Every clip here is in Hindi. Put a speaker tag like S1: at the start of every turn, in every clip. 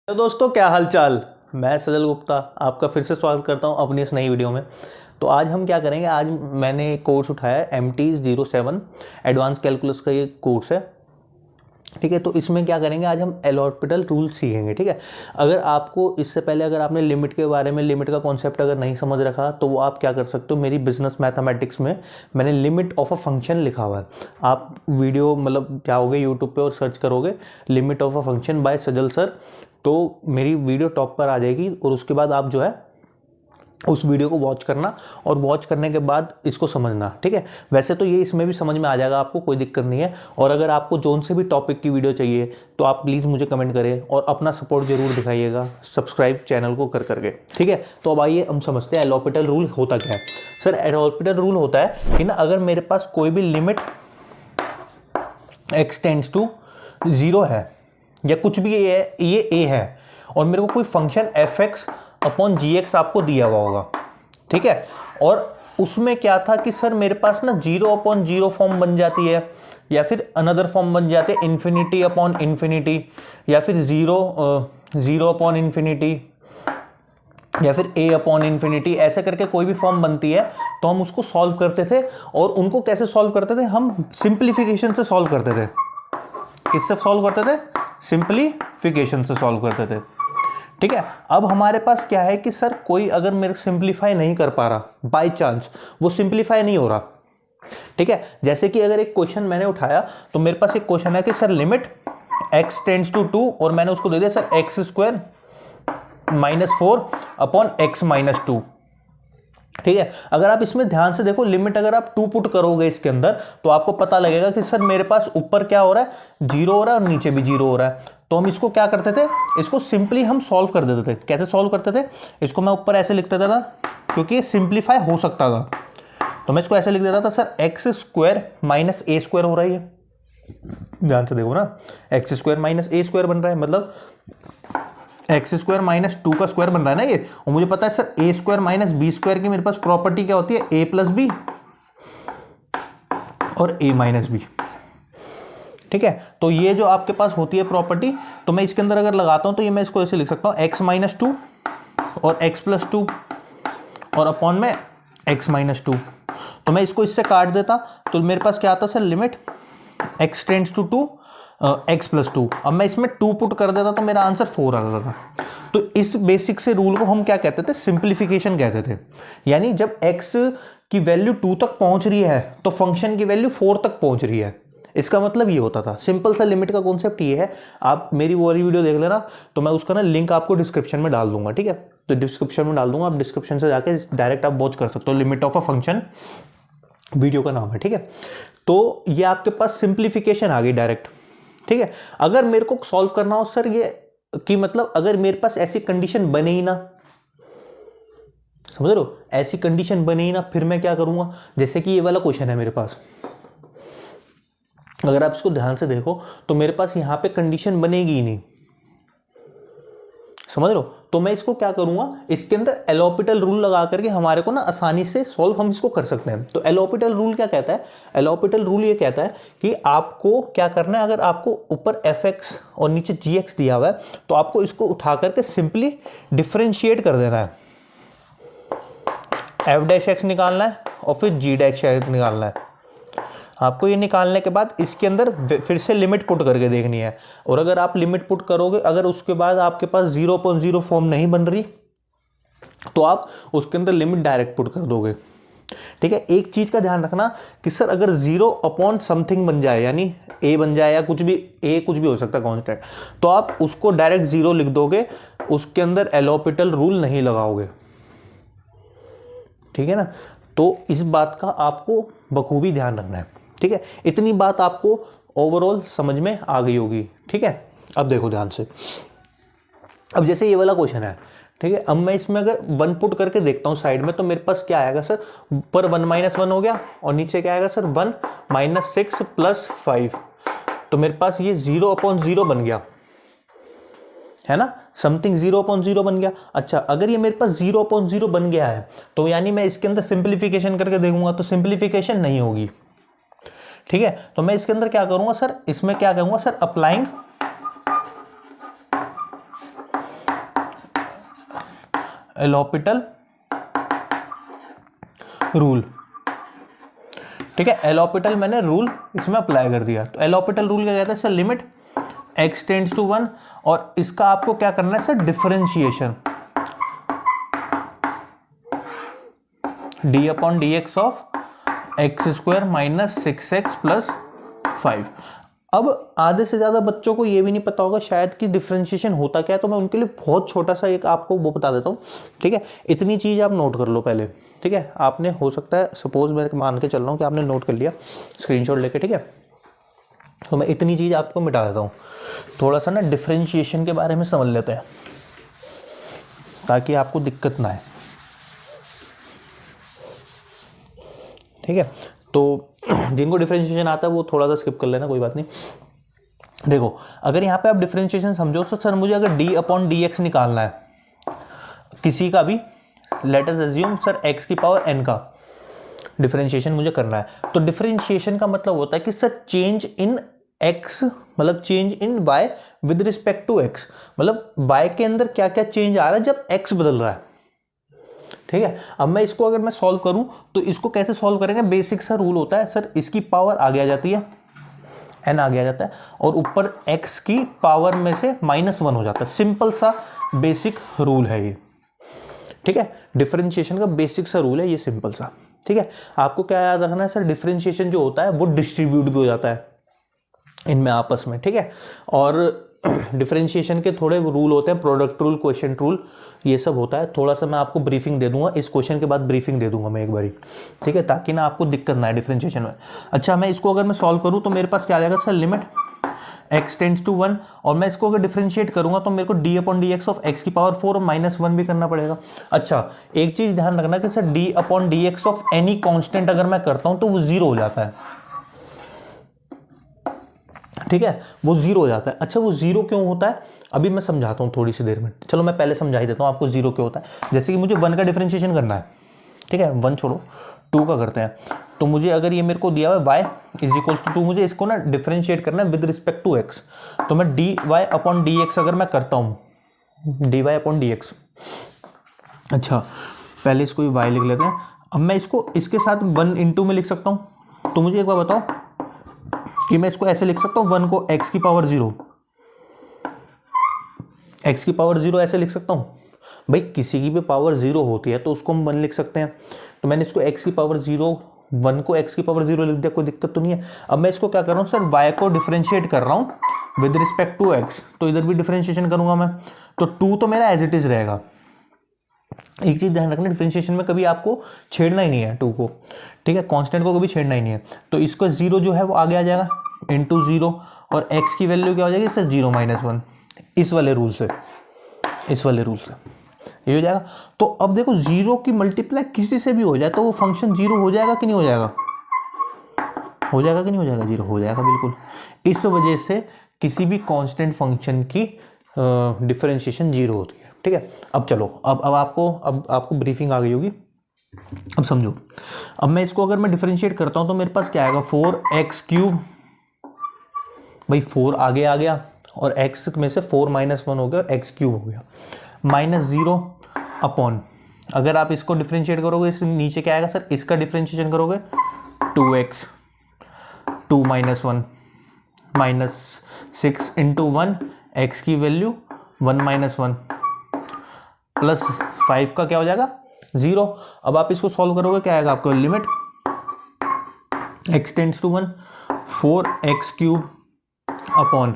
S1: तो दोस्तों क्या हाल चाल। मैं सजल गुप्ता आपका फिर से स्वागत करता हूं अपनी इस नई वीडियो में। तो आज हम क्या करेंगे, आज मैंने एक कोर्स उठाया है MT07 एडवांस कैलकुलस का ये कोर्स है। ठीक है, तो इसमें क्या करेंगे, आज हम एलॉपिटल रूल सीखेंगे। ठीक है, अगर आपको इससे पहले अगर आपने लिमिट के बारे में, लिमिट का कॉन्सेप्ट अगर नहीं समझ रखा तो वो आप क्या कर सकते हो, मेरी बिजनेस मैथमेटिक्स में मैंने लिमिट ऑफ अ फंक्शन लिखा हुआ है। आप वीडियो मतलब क्या होगे, यूट्यूब पे और सर्च करोगे limit of a function by Sajal sir, तो मेरी वीडियो टॉप पर आ जाएगी। और उसके बाद आप जो है उस वीडियो को वॉच करना और वॉच करने के बाद इसको समझना। ठीक है, वैसे तो ये इसमें भी समझ में आ जाएगा, आपको कोई दिक्कत नहीं है। और अगर आपको जोन से भी टॉपिक की वीडियो चाहिए तो आप प्लीज़ मुझे कमेंट करें और अपना सपोर्ट जरूर दिखाइएगा सब्सक्राइब चैनल को कर करके। ठीक है, तो अब आइए हम समझते हैं एलॉपिटल रूल होता क्या है। सर एलॉपिटल रूल होता है कि ना, अगर मेरे पास कोई भी लिमिट x टेंड्स टू 0 है या कुछ भी ये a है और मेरे को कोई फंक्शन fx अपॉन gx आपको दिया हुआ होगा। ठीक है, और उसमें क्या था कि सर मेरे पास ना 0 अपॉन 0 फॉर्म बन जाती है, या फिर अनदर फॉर्म बन जाते हैं इन्फिनिटी अपॉन इन्फिनिटी, या फिर 0 अपॉन इन्फिनिटी, या फिर a अपॉन इन्फिनिटी, ऐसे करके कोई भी फॉर्म बनती है तो हम उसको सॉल्व करते थे। और उनको कैसे सॉल्व करते थे, हम सिंप्लीफिकेशन से सॉल्व करते थे। किससे सॉल्व करते थे? सिंप्लीफिकेशन से सॉल्व करते थे। ठीक है, अब हमारे पास क्या है कि सर कोई अगर मेरे सिंप्लीफाई नहीं कर पा रहा, बाय चांस वो सिंप्लीफाई नहीं हो रहा। ठीक है, जैसे कि अगर एक क्वेश्चन मैंने उठाया तो मेरे पास एक क्वेश्चन है कि sir limit x tends to 2 और मैंने उसको दे दिया sir x square -4 upon x -2। ठीक है, अगर आप इसमें ध्यान से देखो, लिमिट अगर आप 2 पुट करोगे इसके अंदर तो आपको पता लगेगा कि सर मेरे पास ऊपर क्या हो रहा है, 0 हो रहा है और नीचे भी 0 हो रहा है। तो हम इसको क्या करते थे, इसको सिंपली हम सॉल्व कर देते थे। कैसे सॉल्व करते थे, इसको मैं ऊपर ऐसे लिख देता था क्योंकि ये सिंप्लीफाई हो सकता था। तो मैं इसको ऐसे लिख देता था sir x square minus a square हो रहा है। ये ध्यान से देखो ना, x square minus a square बन रहा है, मतलब एक्स स्क्वायर -2 का स्क्वायर बन रहा है ना ये। और मुझे पता है sir a square minus b square की मेरे पास प्रॉपर्टी क्या होती है, a प्लस बी और a माइनस बी। ठीक है, तो ये जो आपके पास होती है प्रॉपर्टी, तो मैं इसके अंदर अगर लगाता हूं तो ये मैं इसको ऐसे लिख सकता हूं x -2 और x + 2 और अपॉन में x -2। तो मैं इसको इससे काट देता तो मेरे पास क्या आता sir, limit x tends to 2 x + 2। अब मैं इसमें 2 पुट कर देता तो मेरा आंसर 4 आ जाता था। तो इस बेसिक से रूल को हम क्या कहते थे, सिंप्लीफिकेशन कहते थे। यानी जब x की वैल्यू 2 तक पहुंच रही है तो फंक्शन की वैल्यू 4 तक पहुंच रही है। इसका मतलब ये होता था, सिंपल सा लिमिट का कॉन्सेप्ट ये है। आप मेरी वो वाली वीडियो देख लेना, तो मैं उसका ना लिंक आपको डिस्क्रिप्शन में डाल दूंगा। ठीक है, तो डिस्क्रिप्शन में डाल दूंगा, आप डिस्क्रिप्शन से जाके डायरेक्ट आप वॉच कर सकते हो। Limit of a function video का नाम है। ठीक है, तो ये आपके पास सिंप्लीफिकेशन आ गई डायरेक्ट। ठीक है, अगर मेरे को सॉल्व करना हो सर ये कि मतलब अगर मेरे पास ऐसी कंडीशन बने ही ना, समझ रहे हो, ऐसी कंडीशन बने ही ना, फिर मैं क्या करूंगा, जैसे कि ये वाला क्वेश्चन है मेरे पास, अगर आप इसको ध्यान से देखो तो मेरे पास यहां पे कंडीशन बनेगी ही नहीं, समझ लो। तो मैं इसको क्या करूंगा, इसके अंदर एलॉपिटल रूल लगा करके हमारे को ना आसानी से सॉल्व हम इसको कर सकते हैं। तो एलॉपिटल रूल क्या कहता है, एलॉपिटल रूल ये कहता है कि आपको क्या करना है, अगर आपको ऊपर fx और नीचे gx दिया हुआ है तो आपको इसको उठा करके सिंपली डिफरेंशिएट कर देना है। f' निकालना है और फिर g' निकालना है। आपको ये निकालने के बाद इसके अंदर फिर से लिमिट पुट करके देखनी है। और अगर आप लिमिट पुट करोगे, अगर उसके बाद आपके पास 0/0 फॉर्म नहीं बन रही तो आप उसके अंदर लिमिट डायरेक्ट पुट कर दोगे। ठीक है, एक चीज का ध्यान रखना कि सर अगर 0 अपॉन समथिंग बन जाए, यानी a बन जाए या कुछ भी, a कुछ भी हो सकता है कांस्टेंट, तो आप उसको डायरेक्ट 0 लिख दोगे, उसके अंदर एलॉपिटल रूल नहीं लगाओगे। ठीक है ना, तो इस बात का आपको बखूबी ध्यान रखना है। ठीक है, इतनी बात आपको ओवरऑल समझ में आ गई होगी। ठीक है, अब देखो ध्यान से, अब जैसे ये वाला क्वेश्चन है, ठीक है, अब मैं इसमें अगर 1 पुट करके देखता हूं साइड में, तो मेरे पास क्या आएगा सर, ऊपर 1 - 1 हो गया और नीचे क्या आएगा सर, 1 - 6 + 5। तो मेरे पास ये 0/0 बन गया है ना, समथिंग 0/0 बन गया। अच्छा, अगर ये मेरे पास 0/0 बन गया है तो यानी मैं इसके अंदर सिंप्लीफिकेशन करके देखूंगा तो सिंप्लीफिकेशन नहीं होगी। ठीक है, तो मैं इसके अंदर क्या करूंगा सर, इसमें क्या करूंगा सर, अप्लाइंग एलोपिटल रूल। ठीक है, एलोपिटल मैंने रूल इसमें अप्लाई कर दिया। तो एलोपिटल रूल क्या कहता है sir, limit x tends to 1, और इसका आपको क्या करना है sir, differentiation d upon D x of x square minus 6x plus 5। अब आधे से ज़्यादा बच्चों को ये भी नहीं पता होगा शायद कि डिफरेंशिएशन होता क्या है, तो मैं उनके लिए बहुत छोटा सा एक आपको वो बता देता हूँ। ठीक है, इतनी चीज़ आप नोट कर लो पहले। ठीक है, आपने हो सकता है सपोज मैं मान के चल रहा हूँ कि आपने नोट कर लिया स्क्रीनशॉट लेके। ठीक है, तो मैं इतनी चीज़ आपको मिटा देता हूँ। थोड़ा सा ना डिफरेंशिएशन के बारे में समझ लेते हैं ताकि आपको दिक्कत ना आए। ठीक है, तो जिनको डिफरेंशिएशन आता है वो थोड़ा सा स्किप कर लेना, कोई बात नहीं। देखो, अगर यहाँ पे आप डिफरेंशिएशन समझो तो सर मुझे अगर d अपॉन डी एक्स निकालना है किसी का भी, let us assume sir x की पावर n का डिफरेंशिएशन मुझे करना है, तो डिफरेंशिएशन का मतलब होता है कि सर चेंज इन x मतलब change in y with respect to x, मतलब y के अंदर क्या क्या चेंज आ रहा है जब x बदल रहा है। ठीक है, अब मैं इसको अगर मैं सॉल्व करूं तो इसको कैसे सॉल्व करेंगे, बेसिक सा रूल होता है सर, इसकी पावर आगे आ जाती है, n आगे आ जाता है, और ऊपर x की पावर में से -1 हो जाता है। सिंपल सा बेसिक रूल है ये। ठीक है, डिफरेंशिएशन का बेसिक सा रूल है ये, सिंपल सा। ठीक है, आपको क्या याद रखना है सर, डिफरेंशिएशन जो होता है वो डिस्ट्रीब्यूट भी हो जाता है इनमें आपस में। ठीक है, और डिफरेंशिएशन के थोड़े रूल होते हैं, प्रोडक्ट रूल, क्वोशिएंट रूल, ये सब होता है। थोड़ा सा मैं आपको ब्रीफिंग दे दूंगा, इस क्वेश्चन के बाद ब्रीफिंग दे दूंगा मैं एक बारी। ठीक है, ताकि ना आपको दिक्कत ना आए डिफरेंशिएशन में। अच्छा, मैं इसको अगर मैं सॉल्व करूं तो मेरे पास क्या आ जाएगा sir, limit x tends to 1, और मैं इसको अगर डिफरेंशिएट करूंगा तो मेरे को d upon D x of x की पावर 4 और -1 भी करना पड़ेगा। अच्छा, एक चीज ध्यान रखना कि sir d upon D x of any constant अगर मैं करता हूं तो वो 0 हो जाता है। ठीक है, वो 0 हो जाता है। अच्छा, वो 0 क्यों होता है अभी मैं समझाता हूँ थोड़ी सी देर में। चलो मैं पहले समझा ही देता हूँ आपको 0 क्यों होता है। जैसे कि मुझे 1 का डिफरेंशिएशन करना है, ठीक है, 1 छोड़ो 2 का करते हैं, तो मुझे अगर ये मेरे को दिया हुआ है y इज इक्वल्स टू 2, मुझे इसको ना डिफरेंशिएट करना है विद रिस्पेक्ट टू x, तो मैं dy अपॉन डी एक्स अगर मैं करता हूँ, dy अपॉन डी एक्स। अच्छा, पहले इसको y लिख लेते हैं। अब मैं इसको इसके साथ 1 इंटू में लिख सकता हूँ, तो मुझे एक बार बताओ कि मैं इसको ऐसे लिख सकता हूँ 1 को x की पावर 0, x की पावर 0 ऐसे लिख सकता हूँ। भाई किसी की भी पावर 0 होती है तो उसको हम 1 लिख सकते हैं, तो मैंने इसको x की पावर 0, 1 को x की पावर 0 लिख दिया, कोई दिक्कत तो नहीं है। अब मैं इसको क्या कर रहा हूँ सर, y को डिफरेंशिएट कर रहा हूँ विद रिस्पेक्ट टू x, तो इधर भी डिफरेंशिएशन करूंगा मैं, तो 2 तो मेरा एज इट इज रहेगा। एक चीज ध्यान रखना, डिफरेंशिएशन में कभी आपको छेड़ना ही नहीं है 2 को। ठीक है, कांस्टेंट को कभी छेड़ना ही नहीं है। तो इसको 0 जो है वो आगे आ जाएगा इंटू 0, और x की वैल्यू क्या हो जाएगी सर, 0 -1, इस वाले रूल से, इस वाले रूल से ये हो जाएगा। तो अब देखो 0 की मल्टीप्लाई किसी से भी हो जाए तो वो फंक्शन 0 हो जाएगा कि नहीं हो जाएगा, हो जाएगा कि नहीं हो जाएगा, 0 हो जाएगा बिल्कुल। इस वजह से किसी भी कांस्टेंट फंक्शन की डिफरेंशिएशन 0 होती है। ठीक है, अब चलो, अब आपको ब्रीफिंग आ गई होगी, अब समझो। अब मैं इसको अगर मैं डिफरेंशिएट करता हूं तो मेरे पास क्या आएगा, 4x3, भाई 4 आगे आ गया और x में से 4 -1 हो गया, x3 हो गया, -0 अपॉन, अगर आप इसको डिफरेंशिएट करोगे इस नीचे क्या आएगा सर, इसका डिफरेंशिएशन करोगे 2x 2 -1 -6 इंटू 1, x की वैल्यू 1 -1 प्लस 5 का क्या हो जाएगा 0। अब आप इसको सॉल्व करोगे क्या आएगा आपको, limit x tends to 1 4x3 upon,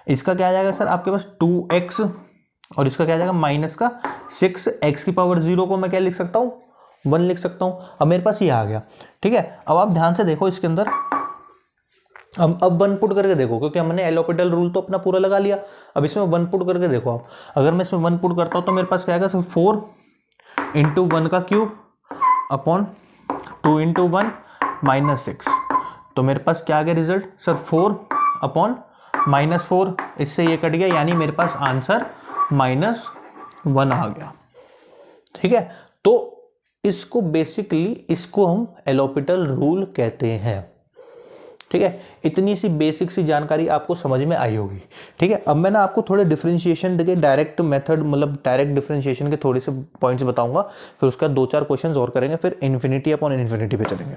S1: इसका क्या आ जाएगा सर आपके पास 2x, और इसका क्या आ जाएगा -6, x की पावर 0 को मैं क्या लिख सकता हूँ, 1 लिख सकता हूँ। अब मेरे पास ये आ गया। ठीक है, अब आप ध्यान से देखो इसके अंदर, अब 1 पुट करके देखो, क्योंकि हमने एलोपिटल रूल तो अपना पूरा लगा लिया। अब इसमें 1 पुट करके देखो आप, अगर मैं इसमें 1 पुट करता हूँ तो मेरे पास क्या आएगा सर, 4 इंटू 1 का क्यूब अपॉन 2 इंटू 1 -6, तो मेरे पास क्या आ गया रिजल्ट सर, 4 अपॉन -4, इससे ये कट गया, यानी मेरे पास आंसर -1 आ गया। ठीक है, तो इसको बेसिकली इसको हम एलोपिटल रूल कहते हैं। ठीक है, इतनी सी बेसिक सी जानकारी आपको समझ में आई होगी। ठीक है, अब मैं ना आपको थोड़े डिफरेंशिएशन के डायरेक्ट मेथड, मतलब डायरेक्ट डिफरेंशिएशन के थोड़े से पॉइंट्स बताऊंगा, फिर उसका 2-4 क्वेश्चंस और करेंगे, फिर इन्फिनिटी अपॉन इन्फिनिटी पे चलेंगे।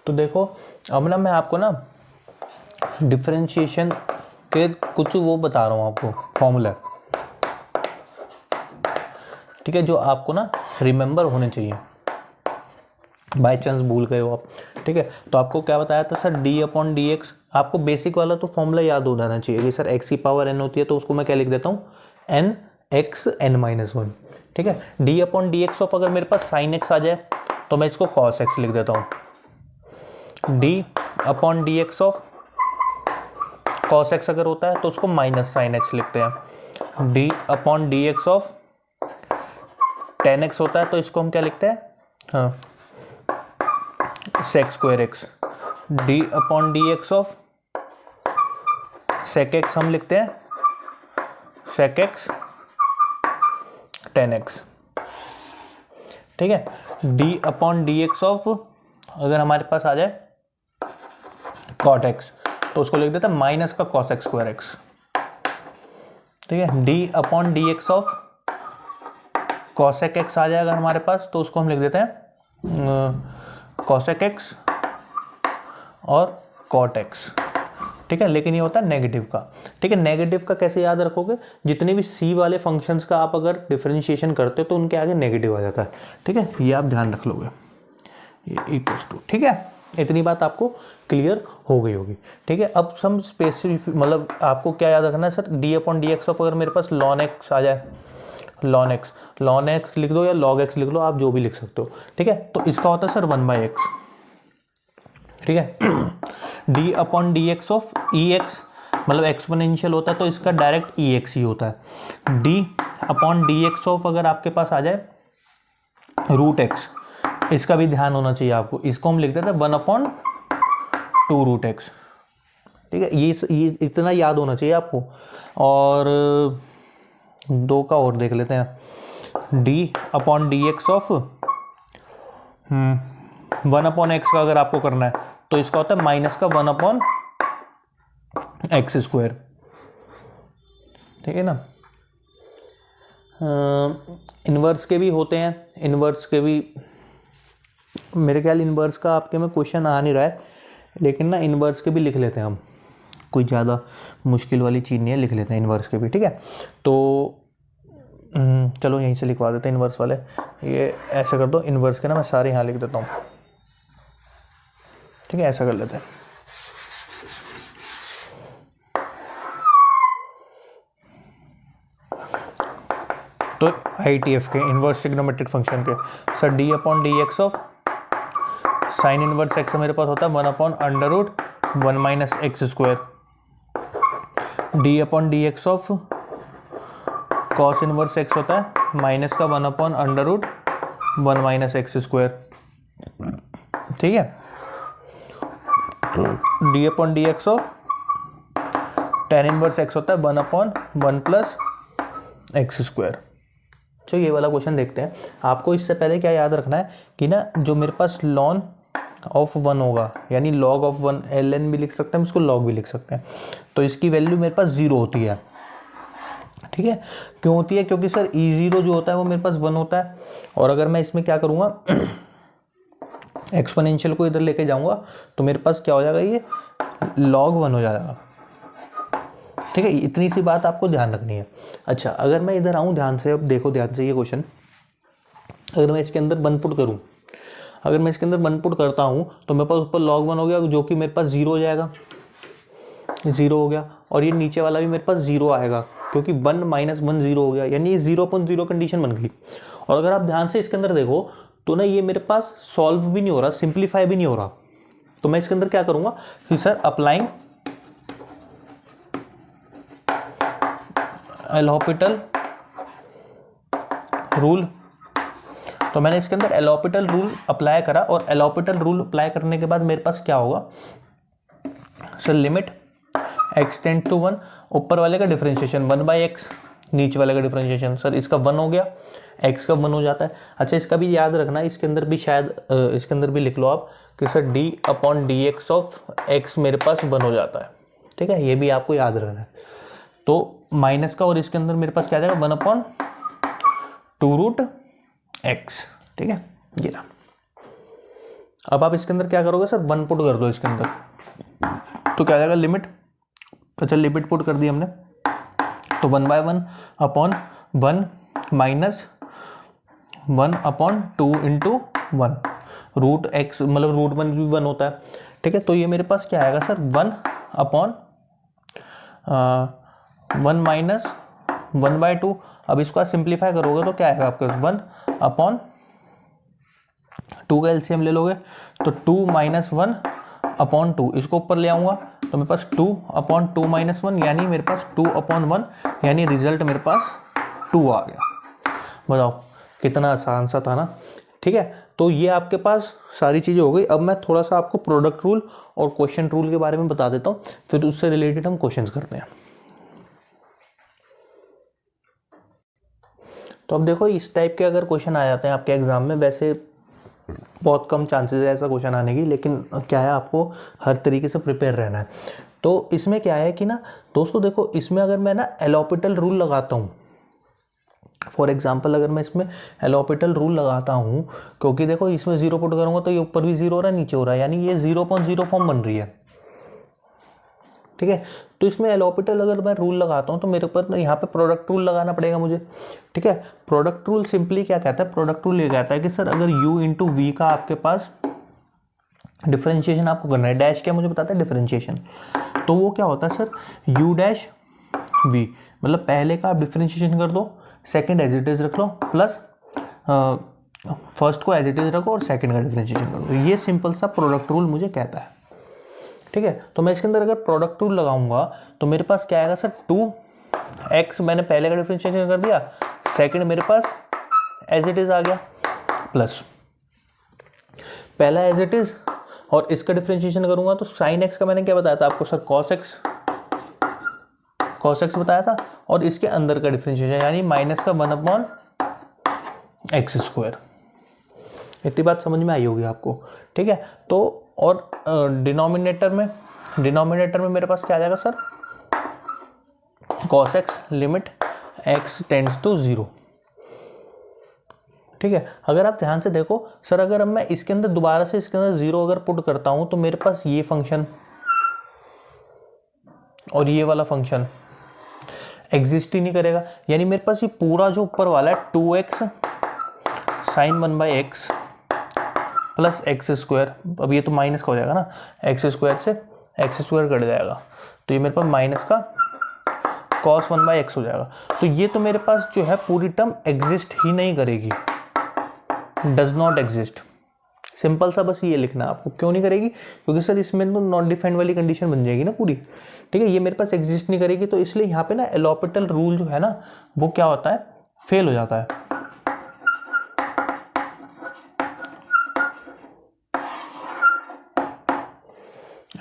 S1: तो देखो, अब ना मैं आपको ना डिफरेंशिएशन के कुछ वो बता रहा हूँ आपको फॉर्मूला, ठीक है, जो आपको ना रिमेंबर होने चाहिए, बाय चांस भूल गए हो आप। ठीक है, तो आपको क्या बताया था sir, d upon D x, आपको बेसिक वाला तो फॉर्मूला याद हो जाना चाहिए कि सर एक्स की पावर एन होती है, तो उसको मैं क्या लिख देता हूँ, n x n minus one. ठीक है, D upon D x of अगर मेरे पास साइन एक्स आ जाए तो मैं इसको कॉस एक्स लिख देता हूँ। D upon D x of cos x अगर होता है तो उसको माइनस साइन एक्स लिखते हैं। D upon D x of tan x होता है तो इसको हम क्या लिखते हैं, हाँ, sec square x. D upon D x of sec x हम लिखते हैं सेक एक्स टेन एक्स। ठीक है, D upon D x of अगर हमारे पास आ जाए कॉट एक्स तो उसको लिख देते हैं माइनस का कॉस एक्स स्क्वायर एक्स। ठीक है, D upon D x of cosec X आ जाएगा हमारे पास तो उसको हम लिख देते हैं कॉसेक एक्स और कॉट एक्स। ठीक है, लेकिन ये होता है नेगेटिव का। ठीक है, नेगेटिव का कैसे याद रखोगे, जितने भी सी वाले फंक्शंस का आप अगर डिफरेंशिएशन करते हो तो उनके आगे नेगेटिव आ जाता है। ठीक है, ये आप ध्यान रख लोगे, ये इक्वल्स टू। ठीक है, इतनी बात आपको क्लियर हो गई होगी। ठीक है, अब सम स्पेसिफिक, मतलब आपको क्या याद रखना है sir, d upon D x of अगर मेरे पास लॉन एक्स आ जाए, लॉन एक्स लिख दो या लॉग एक्स लिख लो, आप जो भी लिख सकते हो। ठीक है, तो इसका होता है सर 1/x। ठीक है, D upon D x of E x, मतलब एक्सपोनेंशियल होता है तो इसका डायरेक्ट ई एक्स ही होता है। D upon D x of अगर आपके पास आ जाए रूट एक्स, इसका भी ध्यान होना चाहिए आपको, इसको हम लिख देते हैं 1/2 रूट एक्स। ठीक है, ये इतना याद होना चाहिए आपको। और दो का और देख लेते हैं, d upon D x of 1/x का अगर आपको करना है तो इसका होता है माइनस का 1/x स्क्वायर। ठीक है ना, इन्वर्स के भी होते हैं, इन्वर्स के भी मेरे ख्याल इन्वर्स का आपके में क्वेश्चन आ नहीं रहा है, लेकिन ना इन्वर्स के भी लिख लेते हैं हम, कोई ज़्यादा मुश्किल वाली चीज़ नहीं है, लिख लेते हैं इन्वर्स के भी। ठीक है, तो चलो यहीं से लिखवा देते हैं इन्वर्स वाले। ये ऐसा कर दो, इन्वर्स के ना मैं सारे यहाँ लिख देता हूँ। ठीक है, ऐसा कर लेते हैं। तो ITF के इन्वर्स ट्रिग्नोमेट्रिक फंक्शन के sir d upon D x of sine inverse x मेरे पास होता है 1/√1 - x square. D upon D x of cos inverse x होता है माइनस का 1/√1 - x स्क्वायर। ठीक है, D upon D x of tan inverse x होता है 1/1 + x स्क्वायर। तो ये वाला क्वेश्चन देखते हैं। आपको इससे पहले क्या याद रखना है कि ना, जो मेरे पास लॉन ऑफ 1 होगा, यानी लॉग ऑफ 1 ln भी लिख सकते हैं, इसको लॉग भी लिख सकते हैं, तो इसकी वैल्यू मेरे पास 0 होती है। ठीक है, क्यों होती है, क्योंकि सर E0 जो होता है वो मेरे पास 1 होता है, और अगर मैं इसमें क्या करूँगा एक्सपोनेंशियल को इधर लेके जाऊँगा तो मेरे पास क्या हो जाएगा, ये log 1 हो जाएगा। ठीक है, इतनी सी बात आपको ध्यान रखनी है। अच्छा, अगर मैं इधर आऊँ ध्यान से, अब देखो ध्यान से ये क्वेश्चन, अगर मैं इसके अंदर 1 पुट करूँ, अगर मैं इसके अंदर 1 पुट करता हूँ तो मेरे पास ऊपर log 1 हो गया, जो कि मेरे पास 0 हो जाएगा, 0 हो गया, और ये नीचे वाला भी मेरे पास 0 आएगा, क्योंकि 1 - 1 0 हो गया, यानी ये 0/0 कंडीशन बन गई। और अगर आप ध्यान से इसके अंदर देखो तो ना, ये मेरे पास सॉल्व भी नहीं हो रहा, सिंप्लीफाई भी नहीं हो रहा, तो मैं इसके अंदर क्या करूँगा कि सर अप्लाइंग एल'हॉपिटल रूल, तो मैंने इसके अंदर एल'हॉपिटल रूल अप्लाई करा, और एल'हॉपिटल रूल अप्लाई करने के बाद मेरे पास क्या होगा sir, limit x tend to 1, ऊपर वाले का डिफरेंशिएशन 1/x नीचे वाले का डिफरेंशिएशन। सर इसका 1 हो गया, x का 1 हो जाता है। अच्छा इसका भी याद रखना, इसके अंदर भी शायद इसके अंदर भी लिख लो आप कि सर d/dx ऑफ x मेरे पास 1 हो जाता है। ठीक है, ये भी आपको याद रखना है। तो माइनस का और इसके अंदर मेरे पास क्या आ जाएगा 1/2√x। ठीक है, ये रहा। अब आप इसके अंदर क्या करोगे सर, 1 पुट कर दो इसके अंदर, तो क्या आ जाएगा लिमिट। अच्छा लिमिट पुट कर दी हमने, तो 1/1/1 माइनस 1/2 इंटू 1 √x, मतलब √1 भी 1 होता है। ठीक है, तो ये मेरे पास क्या आएगा सर 1/1 माइनस 1/2। अब इसको आप सिंप्लीफाई करोगे तो क्या आएगा आपके 1/2 का एलसीएम ले लोगे तो 2 - 1/2, इसको ऊपर ले आऊंगा तो मेरे पास 2/2 - 1 यानी मेरे पास 2/1, यानी रिजल्ट मेरे पास 2 आ गया। बताओ कितना आसान सा था ना। ठीक है, तो ये आपके पास सारी चीज़ें हो गई। अब मैं थोड़ा सा आपको प्रोडक्ट रूल और क्वेश्चन रूल के बारे में बता देता हूँ, फिर उससे रिलेटेड हम क्वेश्चंस करते हैं। तो अब देखो इस टाइप के अगर क्वेश्चन आ जाते हैं आपके एग्जाम में, वैसे बहुत कम चांसेस है ऐसा क्वेश्चन आने की, लेकिन क्या है आपको हर तरीके से प्रिपेयर रहना है। तो इसमें क्या है कि ना दोस्तों देखो, इसमें अगर मैं ना एलोपिटल रूल लगाता हूँ, फॉर एग्जाम्पल अगर मैं इसमें एलोपिटल रूल लगाता हूँ, क्योंकि देखो इसमें 0 पुट करूँगा तो ये ऊपर भी 0 हो रहा है नीचे हो रहा है, यानी ये 0/0 फॉर्म बन रही है। ठीक है, तो इसमें एलोपिटल अगर मैं रूल लगाता हूँ तो मेरे ऊपर यहाँ पे प्रोडक्ट रूल लगाना पड़ेगा मुझे। ठीक है, प्रोडक्ट रूल सिंपली क्या कहता है, प्रोडक्ट रूल ये कहता है कि सर अगर u इंटू वी का आपके पास डिफरेंशिएशन आपको करना है, डैश क्या मुझे बताता है डिफरेंशिएशन, तो वो क्या होता है सर u डैश v, मतलब पहले का आप डिफरेंशिएशन कर दो, सेकंड एज इट इज रख लो, प्लस फर्स्ट को एज इट इज रखो और सेकंड का डिफरेंशिएशन कर दो। ये सिंपल सा प्रोडक्ट रूल मुझे कहता है। ठीक है, तो मैं इसके अंदर अगर प्रोडक्ट रूल लगाऊंगा तो मेरे पास क्या आएगा सर 2x, मैंने पहले का डिफरेंशिएशन कर दिया, सेकंड मेरे पास एज इट इज आ गया, प्लस पहला एज इट इज और इसका डिफरेंशिएशन करूंगा तो साइन एक्स का मैंने क्या बताया था आपको सर cos x बताया था, और इसके अंदर का डिफरेंशिएशन यानी माइनस का 1/x²। इतनी बात समझ में आई होगी आपको। ठीक है, तो और डिनोमिनेटर में मेरे पास क्या आ जाएगा sir cos x limit x tends to 0। ठीक है, अगर आप ध्यान से देखो सर, अगर अब मैं इसके अंदर दोबारा से इसके अंदर 0 अगर पुट करता हूं तो मेरे पास ये फंक्शन और ये वाला फंक्शन एग्जिस्ट ही नहीं करेगा, यानी मेरे पास ये पूरा जो ऊपर वाला है 2x sin 1/x plus x², अब ये तो माइनस का हो जाएगा ना, x² से x² कट जाएगा तो ये मेरे पास माइनस का cos 1/x हो जाएगा। तो ये तो मेरे पास जो है पूरी टर्म एग्जिस्ट ही नहीं करेगी, डज नॉट एग्जिस्ट। सिंपल सा बस ये लिखना आपको, क्यों नहीं करेगी, क्योंकि सर इसमें तो नॉट डिफाइंड वाली कंडीशन बन जाएगी ना पूरी। ठीक है, ये मेरे पास एग्जिस्ट नहीं करेगी, तो इसलिए यहाँ पे ना एलोपिटल रूल जो है ना वो क्या होता है, फेल हो जाता है।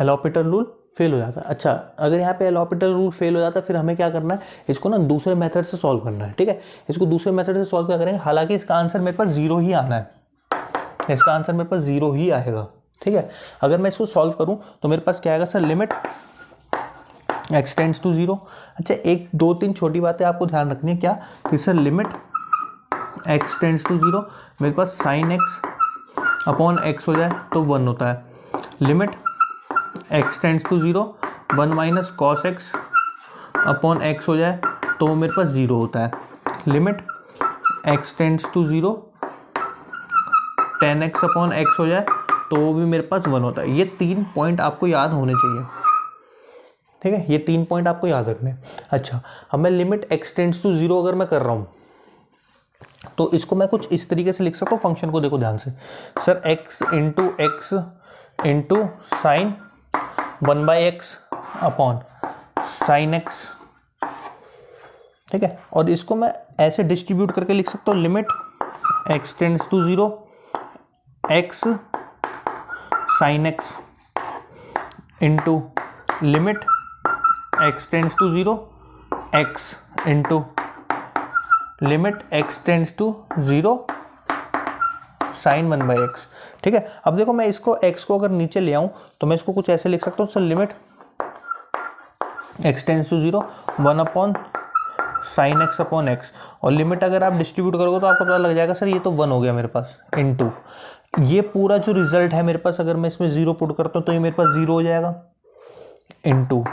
S1: एलोपिटल रूल फेल हो जाता है। अच्छा, अगर यहाँ पे एलोपिटल रूल फेल हो जाता है फिर हमें क्या करना है, इसको ना दूसरे मेथड से सॉल्व करना है। ठीक है, इसको दूसरे मेथड से सॉल्व क्या करेंगे, हालांकि इसका आंसर मेरे पास 0 ही आना है, इसका आंसर मेरे पास 0 ही आएगा। ठीक है, अगर मैं इसको सॉल्व करूं तो मेरे पास क्या आएगा sir limit x tends to 0। अच्छा, एक 2-3 छोटी बातें आपको ध्यान रखनी है, क्या कि sir limit x tends to 0 मेरे पास sin x/x हो जाए तो 1 होता है, limit x tends to 0 1 minus cos x/x हो जाए तो वो मेरे पास 0 होता है, limit x tends to 0 tan x/x हो जाए तो वो भी मेरे पास 1 होता है। ये 3 पॉइंट आपको याद होने चाहिए। ठीक है, ये 3 पॉइंट आपको याद रखने हैं। अच्छा, अब मैं लिमिट x टेंड्स टू 0 अगर मैं कर रहा हूँ तो इसको मैं कुछ इस तरीके से लिख सकता हूँ, फंक्शन को देखो ध्यान से, sir x into sine 1/x upon sine x। ठीक है, और इसको मैं ऐसे डिस्ट्रीब्यूट करके लिख सकता हूँ, limit x tends to 0 x sine x into limit x tends to 0 x into limit x tends to 0 sine 1/x। ठीक है, अब देखो मैं इसको x को अगर नीचे ले आऊं तो मैं इसको कुछ ऐसे लिख सकता हूँ, sir limit x tends to 0 1 upon sine x upon x, और लिमिट अगर आप डिस्ट्रीब्यूट करोगे तो आपको पता लग जाएगा सर ये तो 1 हो गया मेरे पास इनटू ये पूरा जो रिजल्ट है मेरे पास, अगर मैं इसमें 0 पुट करता हूँ तो ये मेरे पास 0 हो जाएगा इनटू।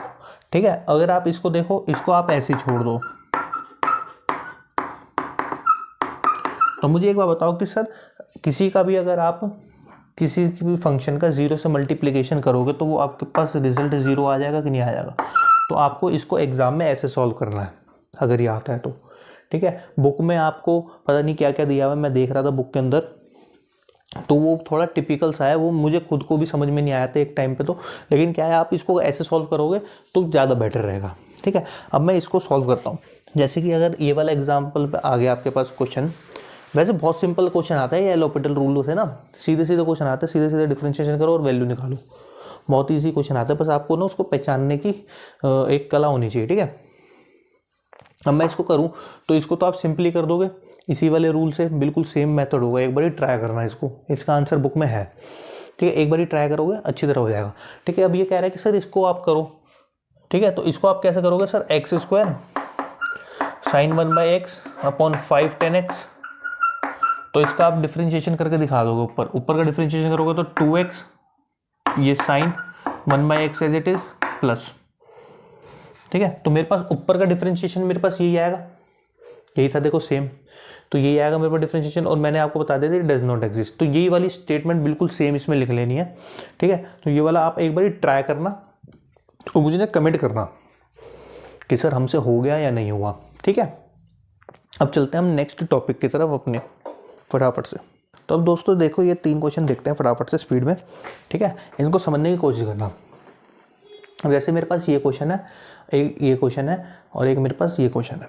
S1: ठीक है, अगर आप इसको देखो, इसको आप ऐसे ही छोड़ दो। तो मुझे एक बात बताओ कि सर किसी का भी अगर आप किसी की भी फंक्शन का 0 से मल्टीप्लिकेशन करोगे तो वो आपके पास रिजल्ट 0 आ जाएगा कि नहीं आ जाएगा? तो आपको इसको एग्जाम में ऐसे सॉल्व करना है अगर ये आता है तो। ठीक है, बुक में आपको पता नहीं क्या क्या दिया हुआ है, मैं देख रहा था बुक के अंदर, तो वो थोड़ा टिपिकल सा है, वो मुझे खुद को भी समझ में नहीं आया था एक टाइम पे तो, लेकिन क्या है आप इसको ऐसे सॉल्व करोगे तो ज़्यादा बेटर रहेगा। ठीक है, अब मैं इसको सॉल्व करता हूँ। जैसे कि अगर ये वाला एग्जाम्पल पे आ गया आपके पास क्वेश्चन, वैसे बहुत सिंपल क्वेश्चन आता है, ये एल हॉपिटल रूल से ना सीधे सीधे क्वेश्चन आता है, सीधे सीधे डिफरेंशिएशन करो और वैल्यू निकालो, बहुत ईजी क्वेश्चन आता है, बस आपको ना उसको पहचानने की एक कला होनी चाहिए। ठीक है, अब मैं इसको करूं तो इसको तो आप सिंपली कर दोगे इसी वाले रूल से, बिल्कुल सेम मेथड होगा, एक बार ट्राई करना इसको, इसका आंसर बुक में है। ठीक है, एक बार ट्राई करोगे अच्छी तरह हो जाएगा। ठीक है, अब ये कह रहा है कि सर इसको आप करो। ठीक है, तो इसको आप कैसे करोगे sir, x square sine 1/x upon 5 10x, तो इसका आप डिफरेंशिएशन करके दिखा दोगे, ऊपर का डिफरेंशिएशन करोगे तो 2x ये sine 1/x as it is plus. ठीक है, तो मेरे पास ऊपर का डिफरेंशिएशन मेरे पास यही आएगा, यही था देखो सेम, तो यही आएगा मेरे पास डिफरेंशिएशन, और मैंने आपको बता दिया था डज नॉट एग्जिस्ट, तो यही वाली स्टेटमेंट बिल्कुल सेम इसमें लिख लेनी है। ठीक है, तो ये वाला आप एक बार ट्राई करना और मुझे ना कमेंट करना कि सर हमसे हो गया या नहीं हुआ। ठीक है, अब चलते हैं हम नेक्स्ट टॉपिक की तरफ अपने फटाफट से। तो अब दोस्तों देखो ये 3 क्वेश्चन देखते हैं फटाफट से स्पीड में। ठीक है, इनको समझने की कोशिश करना। अब जैसे मेरे पास ये क्वेश्चन है, एक ये क्वेश्चन है और एक मेरे पास ये क्वेश्चन है।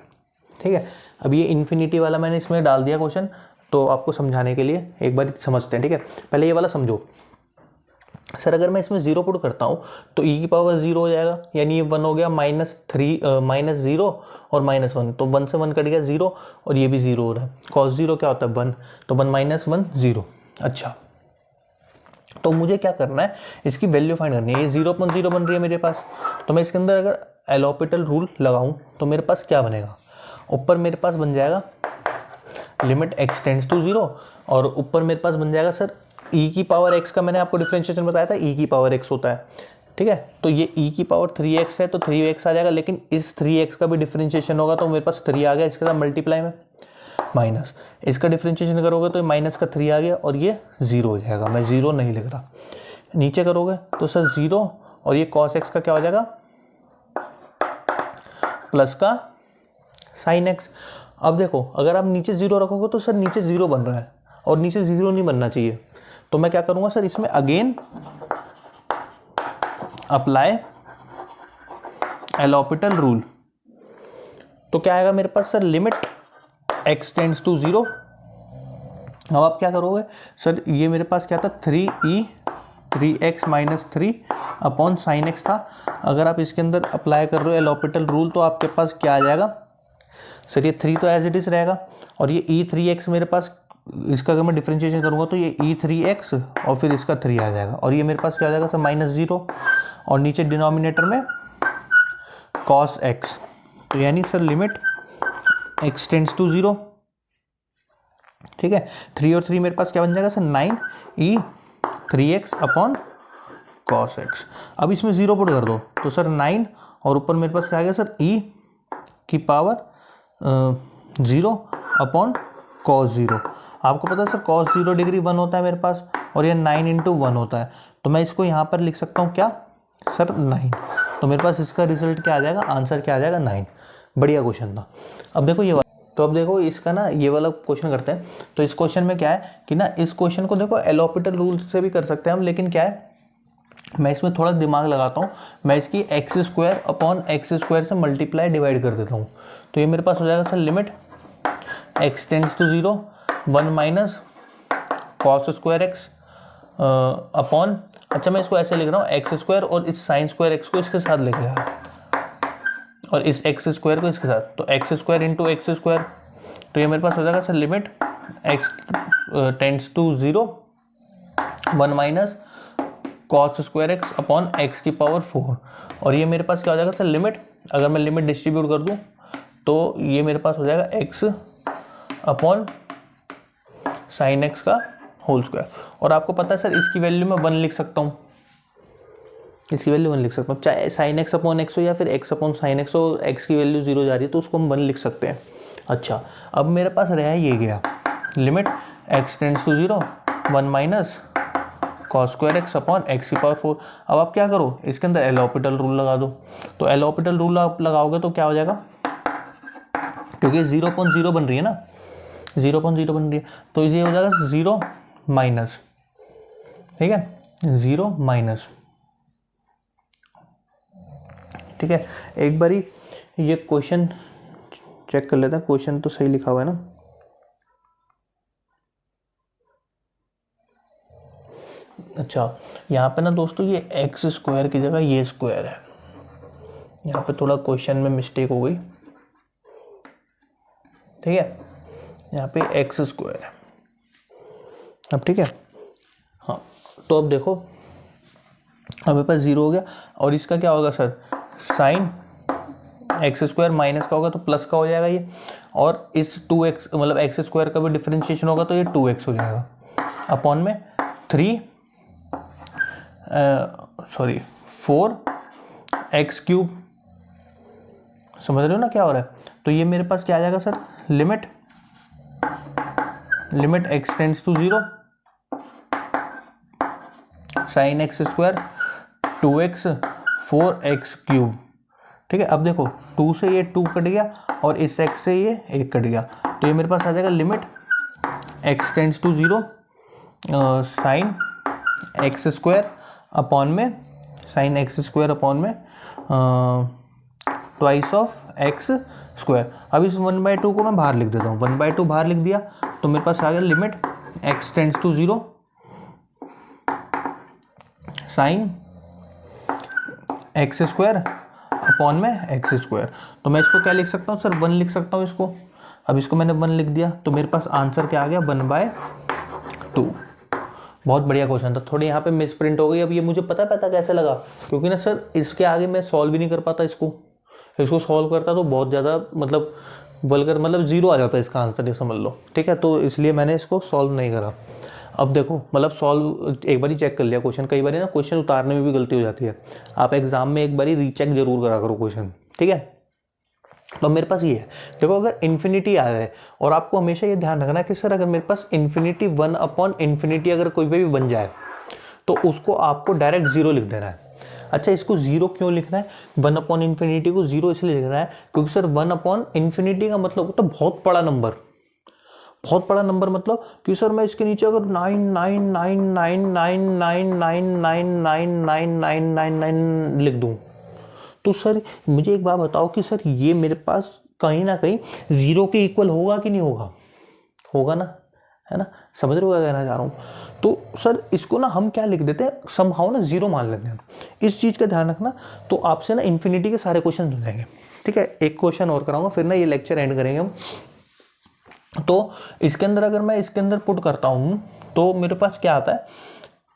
S1: ठीक है, अब ये इन्फिनिटी वाला मैंने इसमें डाल दिया क्वेश्चन, तो आपको समझाने के लिए एक बार समझते हैं। ठीक है, पहले ये वाला समझो। सर अगर मैं इसमें 0 पुट करता हूँ तो e की पावर 0 हो जाएगा, यानी ये 1 हो गया, -0 और -1, तो 1 से 1 कट गया 0, और ये भी 0 हो रहा है। cos 0 क्या होता है 1, तो 1 - 1 0। अच्छा, तो मुझे क्या करना है, इसकी वैल्यू फाइंड करनी है। ये 0/0 बन रही है मेरे पास, तो मैं इसके अंदर अगर एल हॉपिटल रूल लगाऊं तो मेरे पास क्या बनेगा, ऊपर मेरे पास बन जाएगा लिमिट x टेंड्स टू 0, और ऊपर मेरे पास बन जाएगा सर e की पावर x का, मैंने आपको डिफरेंशिएशन बताया था e की पावर x होता है। ठीक है, तो ये e की पावर 3x है तो 3x आ जाएगा, लेकिन इस 3x का भी डिफरेंशिएशन होगा तो मेरे पास 3 आ गया, इसके साथ मल्टीप्लाई में माइनस, इसका डिफरेंशिएशन करोगे तो माइनस का 3 आ गया और ये 0 हो जाएगा। मैं 0 नहीं लिख रहा, नीचे करोगे तो सर 0, और ये cos x का क्या हो जाएगा प्लस का साइन x। अब देखो अगर आप नीचे 0 रखोगे तो सर नीचे 0 बन रहा है और नीचे 0 नहीं बनना चाहिए, तो मैं क्या करूंगा सर इसमें again apply L'Hopital rule, तो क्या आएगा मेरे पास sir limit x tends to 0। अब आप क्या करोगे सर, ये मेरे पास क्या था 3e 3x - 3 upon sine x था, अगर आप इसके अंदर अप्लाई कर रहे हो एल हॉपिटल रूल तो आपके पास क्या आ जाएगा सर, ये 3 तो एज इट इज रहेगा, और ये e 3x मेरे पास, इसका अगर मैं डिफरेंशिएशन करूंगा तो ये e 3x और फिर इसका 3 आ जाएगा, और ये मेरे पास क्या आ जाएगा सर -0, और नीचे डिनोमिनेटर में cos x, तो यानी sir limit x tends to 0। ठीक है, 3 और 3 मेरे पास क्या बन जाएगा sir 9e 3x upon cos x। अब इसमें 0 पुट कर दो तो सर 9, और ऊपर मेरे पास क्या आ गया सर e की पावर 0 अपॉन cos 0। आपको पता है सर cos 0 डिग्री 1 होता है मेरे पास, और ये 9 × 1 होता है, तो मैं इसको यहाँ पर लिख सकता हूँ क्या सर 9, तो मेरे पास इसका रिजल्ट क्या आ जाएगा, आंसर क्या आ जाएगा 9। बढ़िया क्वेश्चन था। अब देखो ये, तो अब देखो इसका ना ये वाला क्वेश्चन करते हैं। तो इस क्वेश्चन में क्या है कि ना इस क्वेश्चन को देखो एल हॉपिटल रूल से भी कर सकते हैं हम, लेकिन क्या है मैं इसमें थोड़ा दिमाग लगाता हूँ, मैं इसकी x² अपॉन x² से मल्टीप्लाई डिवाइड कर देता हूँ, तो ये मेरे पास हो जाएगा sir limit x tends to 0 1 - cos² x upon, अच्छा मैं इसको ऐसे लिख रहा हूँ x² और इस sin² x को इसके साथ लेके जा रहा हूँ, और इस x² को इसके साथ, तो x² × x², तो ये मेरे पास हो जाएगा sir limit x tends to 0 1 minus cos square x upon x की पावर 4। और ये मेरे पास क्या हो जाएगा सर लिमिट, अगर मैं लिमिट डिस्ट्रीब्यूट कर दूं तो ये मेरे पास हो जाएगा x अपॉन साइन एक्स का होल स्क्वायर। और आपको पता है सर इसकी वैल्यू मैं 1 लिख सकता हूँ, इसकी वैल्यू 1 लिख सकता हूँ, चाहे साइन एक्स अपॉन एक्स हो या फिर एक्स अपॉन साइन एक्स हो, एक्स की वैल्यू 0 जा रही है तो उसको हम 1 लिख सकते हैं। अच्छा, अब मेरे पास रहा ये गया limit x tends to 0 1 minus cos square x upon x की पावर 4। अब आप क्या करो, इसके अंदर एल हॉपिटल रूल लगा दो। तो एल हॉपिटल रूल आप लगाओगे तो क्या हो जाएगा, क्योंकि 0.0 बन रही है ना, 0.0 बन रही है, तो ये हो जाएगा 0 माइनस, ठीक है 0 माइनस, ठीक है। एक बारी ये क्वेश्चन चेक कर लेते हैं, क्वेश्चन तो सही लिखा हुआ है ना। अच्छा, यहाँ पे ना दोस्तों ये एक्स स्क्वायर की जगह ये स्क्वायर है, यहाँ पे थोड़ा क्वेश्चन में मिस्टेक हो गई, ठीक है, यहाँ पे एक्स स्क्वायर है। अब ठीक है, हाँ तो अब देखो हमारे पास 0 हो गया, और इसका क्या होगा sir, sign x square minus का होगा तो प्लस का हो जाएगा ये, और इस 2x मतलब एक्स स्क्वायर का भी डिफरेंशिएशन होगा तो ये 2x हो जाएगा अपॉन में 4x क्यूब। समझ रहे हो ना क्या हो रहा है। तो ये मेरे पास क्या आ जाएगा sir, limit x tends to 0 sine x square 2x 4x cube, ठीक है। अब देखो 2 से ये 2 कट गया और इस x से ये 1 कट गया, तो ये मेरे पास आ जाएगा limit x tends to 0 sine x square upon में साइन एक्स स्क्वायर अपॉन में ट्वाइस ऑफ एक्स स्क्वायर। अब इस 1/2 को मैं बाहर लिख देता हूँ, 1/2 बाहर लिख दिया तो मेरे पास आ गया limit x tends to 0 sine x square upon में एक्स स्क्वायर। तो मैं इसको क्या लिख सकता हूँ सर, 1 लिख सकता हूँ इसको। अब इसको मैंने 1 लिख दिया तो मेरे पास आंसर क्या आ गया, 1/2। बहुत बढ़िया क्वेश्चन था, थोड़ी यहाँ पे मिस प्रिंट हो गई। अब ये मुझे पता कैसे लगा, क्योंकि ना सर इसके आगे मैं सॉल्व ही नहीं कर पाता, इसको सॉल्व करता तो बहुत ज़्यादा मतलब वल्गर मतलब 0 आ जाता है इसका आंसर, ये समझ लो, ठीक है। तो इसलिए मैंने इसको सॉल्व नहीं करा। अब देखो मतलब सॉल्व एक बार ही चेक कर लिया क्वेश्चन, कई बार ना क्वेश्चन उतारने में भी गलती हो जाती है। आप एग्जाम में एक बार ही रीचेक जरूर करा करो क्वेश्चन, ठीक है। तो मेरे पास ये है, देखो अगर इन्फिनिटी आ जाए, और आपको हमेशा ये ध्यान रखना है कि सर अगर मेरे पास इन्फिनिटी 1/∞ अगर कोई भी बन जाए तो उसको आपको डायरेक्ट 0 लिख देना है। अच्छा, इसको 0 क्यों लिखना है, 1/∞ को 0 इसलिए लिखना है क्योंकि सर 1/∞ का मतलब होता है बहुत बड़ा नंबर, बहुत बड़ा नंबर। मतलब कि सर मैं इसके नीचे अगर 9999999999999 लिख दूं तो सर मुझे एक बात बताओ कि सर ये मेरे पास कहीं ना कहीं 0 के इक्वल होगा कि नहीं होगा, होगा ना, है ना। समझ रहे हो क्या कहना चाह रहा हूँ। तो सर इसको ना हम क्या लिख देते हैं, समहाउ ना 0 मान लेते हैं। इस चीज़ का ध्यान रखना। तो आपसे ना इन्फिनिटी के सारे क्वेश्चन हो जाएंगे, ठीक है। एक क्वेश्चन और कराऊंगा फिर ना ये लेक्चर एंड करेंगे हम। तो इसके अंदर अगर मैं इसके अंदर पुट करता हूँ तो मेरे पास क्या आता है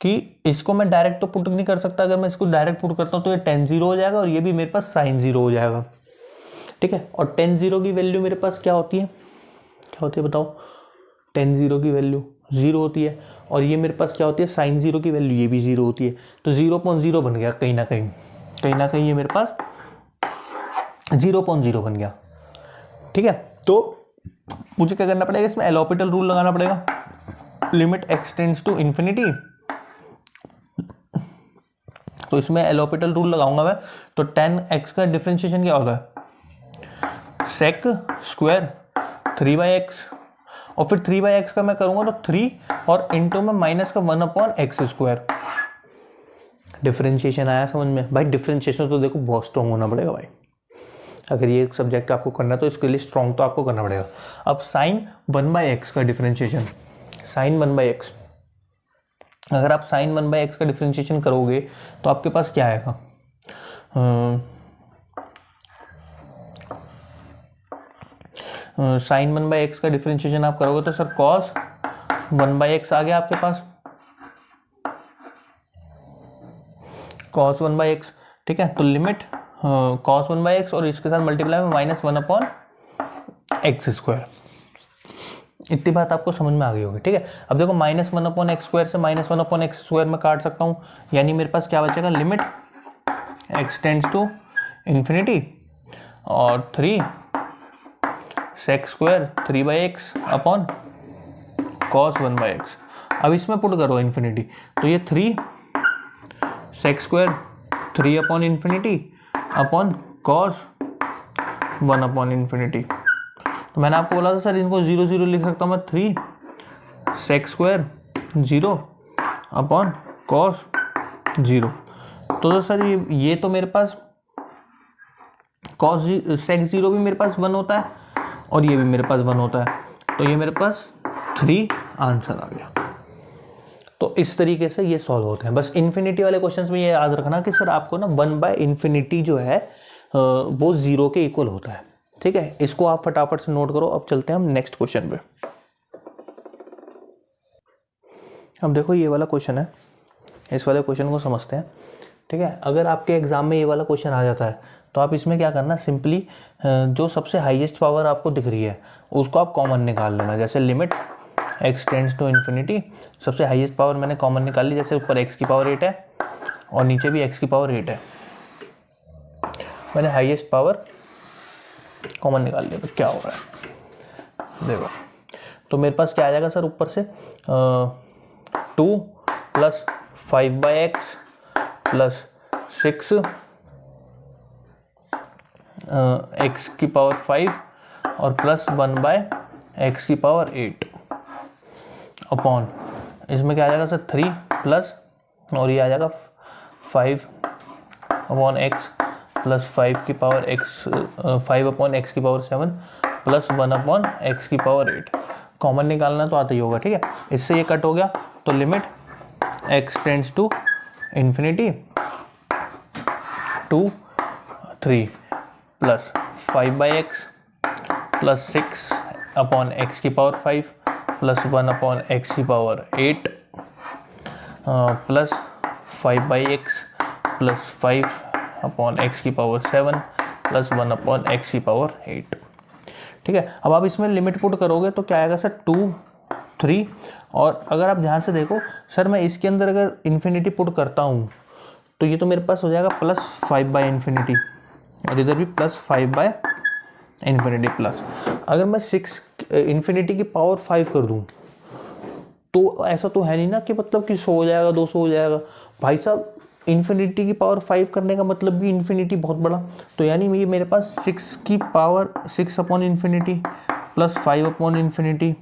S1: कि इसको मैं डायरेक्ट तो पुट नहीं कर सकता। अगर मैं इसको डायरेक्ट पुट करता हूँ तो ये tan 0 हो जाएगा और ये भी मेरे पास sin 0 हो जाएगा, ठीक है। और tan 0 की वैल्यू मेरे पास क्या होती है, बताओ। tan 0 की वैल्यू 0 होती है और ये मेरे पास क्या होती है, sin 0 की वैल्यू ये भी 0 होती है। तो 0.0 बन गया कहीं ना कहीं ये मेरे पास 0.0 बन गया, ठीक है। तो मुझे क्या करना पड़ेगा, इसमें एल हॉपिटल रूल लगाना पड़ेगा, limit x tends to infinity. तो इसमें एल हॉपिटल रूल लगाऊंगा मैं, तो tan x का डिफरेंशिएशन क्या होता है, sec स्क्वायर 3/x, और फिर 3/x का मैं करूंगा तो 3 और इंटू में माइनस का 1/x स्क्वायर। डिफरेंशिएशन आया समझ में भाई। डिफरेंशिएशन तो देखो बहुत स्ट्रॉन्ग होना पड़ेगा भाई, अगर ये सब्जेक्ट आपको करना है तो इसके लिए स्ट्रॉन्ग तो आपको करना पड़ेगा। अब sin 1/x का डिफरेंशिएशन, sin 1/x, अगर आप sin 1/x का डिफरेंशिएशन करोगे तो आपके पास क्या आएगा, साइन 1/x का डिफरेंशिएशन आप करोगे तो सर cos 1/x आ गया आपके पास, cos 1/x, ठीक है। तो लिमिट cos 1/x और इसके साथ मल्टीप्लाई में -1/x²। इतनी बात आपको समझ में आ गई होगी, ठीक है। अब देखो -1/x² से -1/x² में काट सकता हूँ, यानी मेरे पास क्या बचेगा, limit x tends to infinity और 3 sec² 3/x upon cos 1/x। अब इसमें पुट करो इन्फिनिटी, तो ये 3 sec² 3 upon infinity upon cos 1/इन्फिनिटी। तो मैंने आपको बोला था सर इनको 0 0 लिख सकता हूँ मैं, 3 sec² 0 अपॉन cos 0। तो सर ये तो मेरे पास cos sec 0 भी मेरे पास 1 होता है और ये भी मेरे पास 1 होता है, तो ये मेरे पास 3 आंसर आ गया। तो इस तरीके से ये सॉल्व होते हैं। बस इन्फिनिटी वाले क्वेश्चंस में ये याद रखना कि सर आपको ना 1/इन्फिनिटी जो है वो 0 के इक्वल होता है, ठीक है। इसको आप फटाफट से नोट करो। अब चलते हैं हम नेक्स्ट क्वेश्चन पे। अब देखो ये वाला क्वेश्चन है, इस वाले क्वेश्चन को समझते हैं, ठीक है। अगर आपके एग्जाम में ये वाला क्वेश्चन आ जाता है तो आप इसमें क्या करना, सिंपली जो सबसे हाईएस्ट पावर आपको दिख रही है उसको आप कॉमन निकाल लेना। जैसे limit x tends to infinity, सबसे हाईएस्ट पावर मैंने कॉमन निकाल ली, जैसे ऊपर x की पावर 8 है और नीचे भी x की पावर 8 है, मैंने हाईएस्ट पावर कॉमन निकाल लिया। तो क्या हो रहा है देखो, तो मेरे पास क्या आ जाएगा सर, ऊपर से 2 + 5/x + 6 x की पावर 5 और +1/x⁸ अपॉन, इसमें क्या आ जाएगा सर 3 प्लस और ये आ जाएगा 5/x + 5/x⁸ plus 1/x⁸। Common निकालना तो आता ही होगा, ठीक है। इससे ये कट हो गया, तो limit x tends to infinity 2 3 plus 5/x plus 6/x⁵ plus 1/x⁸ plus 5/x plus 5/x⁸ plus 1/x⁸। ठीक है। अब आप इसमें लिमिट पुट करोगे तो क्या आएगा सर 2 3, और अगर आप ध्यान से देखो सर, मैं इसके अंदर अगर इन्फिनिटी पुट करता हूँ तो ये तो मेरे पास हो जाएगा +5/∞, और इधर भी +5/∞। प्लस अगर मैं 6 इन्फिनिटी की पावर 5 कर दूं तो ऐसा तो है नहीं ना कि मतलब कि 100 हो जाएगा 200 हो जाएगा। भाई साहब, इन्फिनिटी की पावर 5 करने का मतलब भी इन्फिनिटी बहुत बड़ा, तो यानी ये मेरे पास 6 की पावर 6/∞ प्लस 5/∞,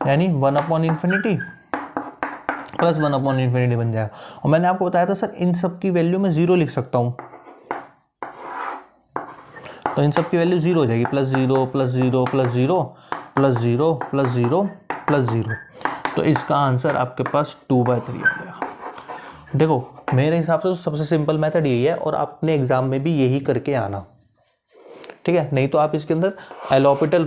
S1: यानी 1/∞ प्लस 1/∞ बन जाएगा। और मैंने आपको बताया था सर इन सब की वैल्यू मैं 0 लिख सकता हूँ, तो इन सब की वैल्यू 0 हो जाएगी, +0 +0 +0 +0 +0 +0। तो इसका आंसर आपके पास 2/3 आ जाएगा। देखो मेरे हिसाब से तो सबसे सिंपल मेथड यही है, और आप अपने एग्जाम में भी यही करके आना, ठीक है। नहीं तो आप इसके अंदर एलोपिटल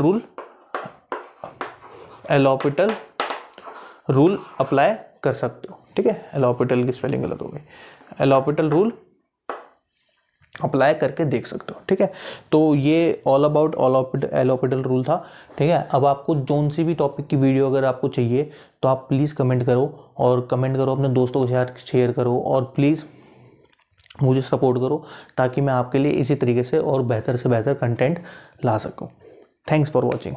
S1: रूल अप्लाई कर सकते हो, ठीक है। एलोपिटल की स्पेलिंग गलत हो गई, एलोपिटल रूल अप्लाई करके देख सकते हो, ठीक है। तो ये ऑल अबाउट एलोपिटल रूल था, ठीक है। अब आपको जोन सी भी टॉपिक की वीडियो अगर आपको चाहिए तो आप प्लीज़ कमेंट करो, और कमेंट करो अपने दोस्तों के साथ शेयर करो, और प्लीज़ मुझे सपोर्ट करो ताकि मैं आपके लिए इसी तरीके से और बेहतर से बेहतर कंटेंट ला सकूं। Thanks for watching.